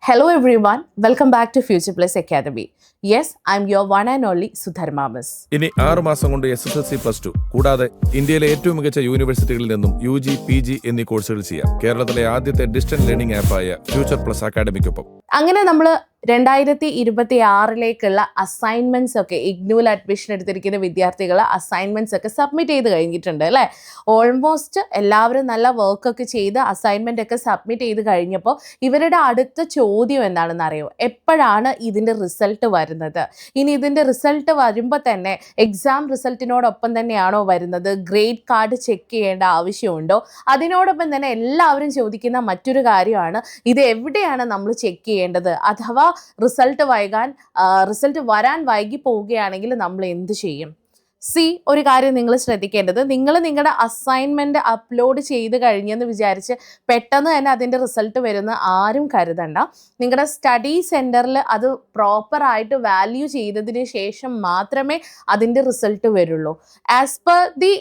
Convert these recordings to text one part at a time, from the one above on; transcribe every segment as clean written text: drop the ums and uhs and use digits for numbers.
Hello everyone, welcome back to Future Plus Academy. Yes, I'm your one and only Sudharma Miss. ഇനി 6 മാസം കൊണ്ട് SSLC+2 കൂടാതെ ഇന്ത്യയിലെ ഏറ്റവും മികച്ച യൂണിവേഴ്സിറ്റികളിൽ നിന്നും UG, PG എന്നീ കോഴ്സുകൾ ചെയ്യാം. കേരളത്തിലെ ആദ്യത്തെ ഡിസ്റ്റൻസ് ലേണിംഗ് ആപ്പായ ഫ്യൂച്ചർ പ്ലസ് അക്കാഡമിക്കൊപ്പം. അങ്ങനെ നമ്മൾ 2026 അസൈൻമെന്റ്സ് ഒക്കെ ഇഗ്നൂൽ അഡ്മിഷൻ എടുത്തിരിക്കുന്ന വിദ്യാർത്ഥികൾ അസൈൻമെന്റ്സ് ഒക്കെ സബ്മിറ്റ് ചെയ്ത് കഴിഞ്ഞിട്ടുണ്ട് അല്ലേ. ഓൾമോസ്റ്റ് എല്ലാവരും നല്ല വർക്കൊക്കെ ചെയ്ത് അസൈൻമെന്റ് ഒക്കെ സബ്മിറ്റ് ചെയ്ത് കഴിഞ്ഞപ്പോൾ ഇവരുടെ അടുത്ത ചോദ്യം എന്താണെന്ന് അറിയോ, എപ്പോഴാണ് ഇതിൻ്റെ റിസൾട്ട് വരുന്നത്? ഇനി ഇതിൻ്റെ റിസൾട്ട് വരുമ്പോൾ തന്നെ എക്സാം റിസൾട്ടിനോടൊപ്പം തന്നെയാണോ വരുന്നത്? ഗ്രേഡ് കാർഡ് ചെക്ക് ചെയ്യേണ്ട ആവശ്യമുണ്ടോ? അതിനോടൊപ്പം തന്നെ എല്ലാവരും ചോദിക്കുന്ന മറ്റൊരു കാര്യമാണ്, ഇത് എവിടെയാണ് നമ്മൾ ചെക്ക് ചെയ്യേണ്ടത്? അഥവാ റിസൾട്ട് വരാൻ വൈകി പോവുകയാണെങ്കിൽ നമ്മൾ എന്ത് ചെയ്യും? ഒരു കാര്യം നിങ്ങൾ ശ്രദ്ധിക്കേണ്ടത്, നിങ്ങൾ നിങ്ങളുടെ അസൈൻമെന്റ് അപ്ലോഡ് ചെയ്ത് കഴിഞ്ഞെന്ന് വിചാരിച്ച് പെട്ടെന്ന് തന്നെ അതിൻ്റെ റിസൾട്ട് വരുന്ന ആരും കരുതണ്ട. നിങ്ങളുടെ സ്റ്റഡി സെൻറ്ററിൽ അത് പ്രോപ്പറായിട്ട് വാല്യൂ ചെയ്തതിന് ശേഷം മാത്രമേ അതിൻ്റെ റിസൾട്ട് വരുള്ളൂ. ആസ് പെർ ദി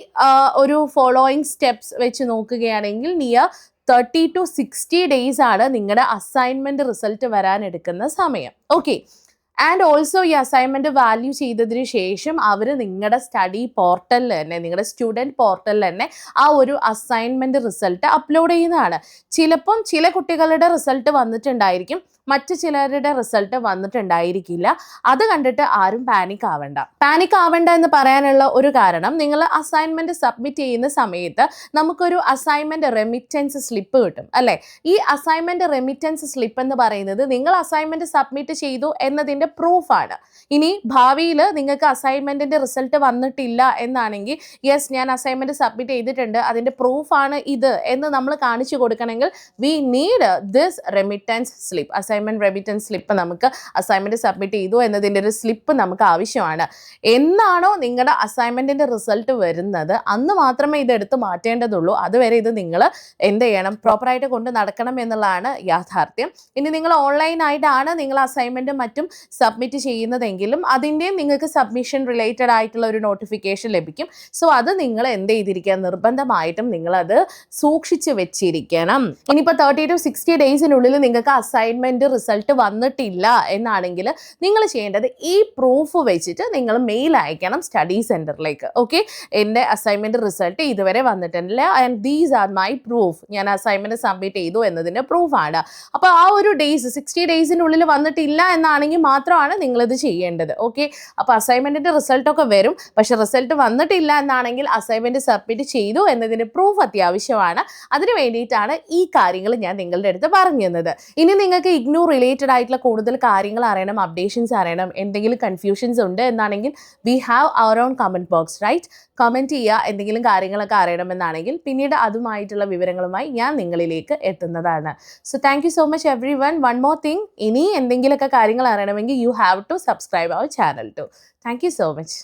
ഒരു ഫോളോയിങ് സ്റ്റെപ്സ് വെച്ച് നോക്കുകയാണെങ്കിൽ നിയർ 30 to 60 days ആണ് നിങ്ങളുടെ അസൈൻമെന്റ് റിസൾട്ട് വരാൻ എടുക്കുന്ന സമയം. ഓക്കെ, ആൻഡ് ഓൾസോ ഈ അസൈൻമെന്റ് വാല്യൂ ചെയ്തതിന് ശേഷം അവർ നിങ്ങളുടെ സ്റ്റഡി പോർട്ടലിൽ തന്നെ, നിങ്ങളുടെ സ്റ്റുഡൻറ് പോർട്ടലിൽ തന്നെ ആ ഒരു അസൈൻമെന്റ് റിസൾട്ട് അപ്ലോഡ് ചെയ്യുന്നതാണ്. ചിലപ്പം ചില കുട്ടികളുടെ റിസൾട്ട് വന്നിട്ടുണ്ടായിരിക്കും, മറ്റു ചിലരുടെ റിസൾട്ട് വന്നിട്ടുണ്ടായിരിക്കില്ല. അത് കണ്ടിട്ട് ആരും പാനിക് ആവണ്ട എന്ന് പറയാനുള്ള ഒരു കാരണം, നിങ്ങൾ അസൈൻമെന്റ് സബ്മിറ്റ് ചെയ്യുന്ന സമയത്ത് നമുക്കൊരു അസൈൻമെന്റ് റെമിറ്റൻസ് സ്ലിപ്പ് കിട്ടും അല്ലേ. ഈ അസൈൻമെന്റ് റെമിറ്റൻസ് സ്ലിപ്പ് എന്ന് പറയുന്നത് നിങ്ങൾ അസൈൻമെന്റ് സബ്മിറ്റ് ചെയ്തു എന്നതിൻ്റെ പ്രൂഫാണ്. ഇനി ഭാവിയിൽ നിങ്ങൾക്ക് അസൈൻമെന്റിന്റെ റിസൾട്ട് വന്നിട്ടില്ല എന്നാണെങ്കിൽ, യെസ് ഞാൻ അസൈൻമെന്റ് സബ്മിറ്റ് ചെയ്തിട്ടുണ്ട്, അതിൻ്റെ പ്രൂഫാണ് ഇത് എന്ന് നമ്മൾ കാണിച്ചു കൊടുക്കണമെങ്കിൽ we need this remittance slip. Assignment remittance slip നമുക്ക് അസൈൻമെന്റ് സബ്മിറ്റ് ചെയ്തു എന്നതിൻ്റെ ഒരു സ്ലിപ്പ് നമുക്ക് ആവശ്യമാണ്. എന്നാണോ നിങ്ങളുടെ അസൈൻമെന്റിന്റെ റിസൾട്ട് വരുന്നത് അന്ന് മാത്രമേ ഇത് എടുത്ത് മാറ്റേണ്ടതുള്ളൂ. അതുവരെ ഇത് നിങ്ങൾ എന്ത് ചെയ്യണം, പ്രോപ്പറായിട്ട് കൊണ്ട് നടക്കണം എന്നുള്ളതാണ് യാഥാർത്ഥ്യം. ഇനി നിങ്ങൾ ഓൺലൈനായിട്ടാണ് നിങ്ങൾ അസൈൻമെന്റും മറ്റും സബ്മിറ്റ് ചെയ്യുന്നതെങ്കിലും അതിൻ്റെയും നിങ്ങൾക്ക് സബ്മിഷൻ റിലേറ്റഡ് ആയിട്ടുള്ള ഒരു നോട്ടിഫിക്കേഷൻ ലഭിക്കും. സോ അത് നിങ്ങൾ എന്ത് ചെയ്തിരിക്കുക, നിർബന്ധമായിട്ടും നിങ്ങളത് സൂക്ഷിച്ച് വെച്ചിരിക്കണം. ഇനിയിപ്പോൾ 30 to 60 daysനുള്ളിൽ നിങ്ങൾക്ക് അസൈൻമെന്റ് റിസൾട്ട് വന്നിട്ടില്ല എന്നാണെങ്കിൽ നിങ്ങൾ ചെയ്യേണ്ടത് ഈ പ്രൂഫ് വെച്ചിട്ട് നിങ്ങൾ മെയിൽ അയക്കണം സ്റ്റഡി സെൻറ്ററിലേക്ക്. ഓക്കെ, എൻ്റെ അസൈൻമെന്റ് റിസൾട്ട് ഇതുവരെ വന്നിട്ടില്ല and these are my proof, ഞാൻ അസൈൻമെന്റ് സബ്മിറ്റ് ചെയ്തു എന്നതിൻ്റെ പ്രൂഫാണ്. അപ്പോൾ ആ ഒരു 60 daysനുള്ളിൽ വന്നിട്ടില്ല എന്നാണെങ്കിൽ മാത്രമാണ് നിങ്ങളിത് ചെയ്യേണ്ടത്. ഓക്കെ, അപ്പോൾ അസൈൻമെന്റിന്റെ റിസൾട്ടൊക്കെ വരും, പക്ഷെ റിസൾട്ട് വന്നിട്ടില്ല എന്നാണെങ്കിൽ അസൈൻമെന്റ് സബ്മിറ്റ് ചെയ്തു എന്നതിൻ്റെ പ്രൂഫ് അത്യാവശ്യമാണ്. അതിന് വേണ്ടിയിട്ടാണ് ഈ കാര്യങ്ങൾ ഞാൻ നിങ്ങളുടെ അടുത്ത് പറഞ്ഞു തന്നത്. ഇനി നിങ്ങൾക്ക് ഇഗ്നൂ റിലേറ്റഡ് ആയിട്ടുള്ള കൂടുതൽ കാര്യങ്ങൾ അറിയണം, അപ്ഡേഷൻസ് അറിയണം, എന്തെങ്കിലും കൺഫ്യൂഷൻസ് ഉണ്ട് എന്നാണെങ്കിൽ we have our on comment box, right? Comment ചെയ്യുക. എന്തെങ്കിലും കാര്യങ്ങളൊക്കെ അറിയണമെന്നാണെങ്കിൽ പിന്നീട് അതുമായിട്ടുള്ള വിവരങ്ങളുമായി ഞാൻ നിങ്ങളിലേക്ക് എത്തുന്നതാണ്. So thank you so much every one. One more thing, ഇനി എന്തെങ്കിലുമൊക്കെ കാര്യങ്ങൾ അറിയണമെങ്കിൽ you have to subscribe our channel too. Thank you so much.